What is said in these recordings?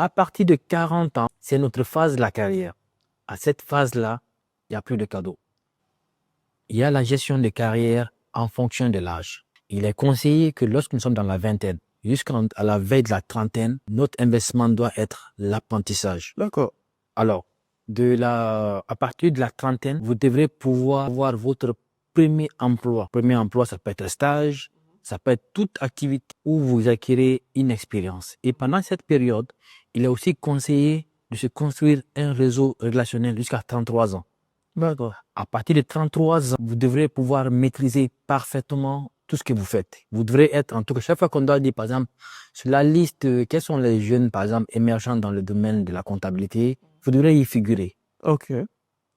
À partir de 40 ans, c'est notre phase de la carrière. À cette phase-là, il n'y a plus de cadeaux. Il y a la gestion de carrière en fonction de l'âge. Il est conseillé que lorsque nous sommes dans la vingtaine, jusqu'à la veille de la trentaine, notre investissement doit être l'apprentissage. D'accord. Alors, à partir de la trentaine, vous devrez pouvoir avoir votre premier emploi. Premier emploi, ça peut être un stage, ça peut être toute activité où vous acquérez une expérience. Et pendant cette période, il est aussi conseillé de se construire un réseau relationnel jusqu'à 33 ans. D'accord. À partir de 33 ans, vous devrez pouvoir maîtriser parfaitement tout ce que vous faites. Vous devrez être, en tout cas, chaque fois qu'on doit dire, par exemple, sur la liste, quels sont les jeunes, par exemple, émergents dans le domaine de la comptabilité, vous devrez y figurer. Ok.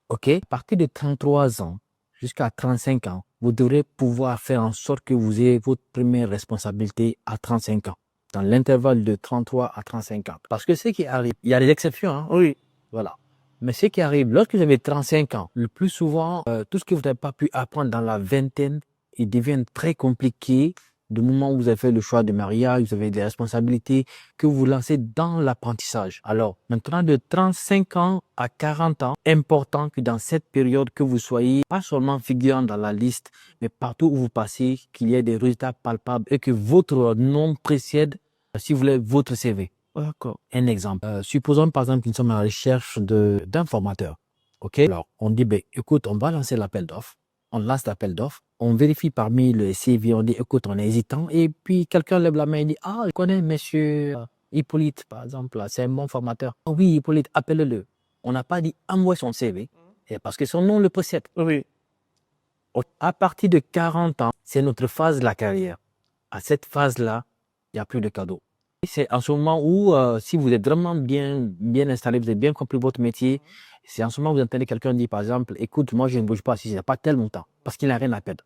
OK? À partir de 33 ans jusqu'à 35 ans, vous devrez pouvoir faire en sorte que vous ayez votre première responsabilité à 35 ans, dans l'intervalle de 33 à 35 ans. Parce que ce qui arrive, il y a des exceptions, hein? Oui. Voilà. Mais ce qui arrive, lorsque vous avez 35 ans, le plus souvent, tout ce que vous n'avez pas pu apprendre dans la vingtaine, il devient très compliqué du moment où vous avez fait le choix de mariage, vous avez des responsabilités, que vous vous lancez dans l'apprentissage. Alors, maintenant, de 35 ans à 40 ans, important que dans cette période, que vous soyez pas seulement figurant dans la liste, mais partout où vous passez, qu'il y ait des résultats palpables et que votre nom précède, si vous voulez, votre CV. D'accord. Un exemple. Supposons par exemple que nous sommes à la recherche d'un formateur. OK? Alors, on dit, ben, écoute, on va lancer l'appel d'offres. On lance l'appel d'offres. On vérifie parmi le CV, on dit, écoute, on est hésitant. Et puis, quelqu'un lève la main et dit, ah, je connais monsieur Hippolyte, par exemple, là, c'est un bon formateur. Ah oui, Hippolyte, appelle-le. On n'a pas dit, envoie son CV, et parce que son nom le précède. Oui. À partir de 40 ans, c'est notre phase de la carrière. À cette phase-là, il n'y a plus de cadeaux. C'est en ce moment où, si vous êtes vraiment bien installé, vous avez bien compris votre métier, c'est en ce moment où vous entendez quelqu'un dire, par exemple, écoute, moi, je ne bouge pas si il n'y a pas tel montant, parce qu'il n'a rien à perdre.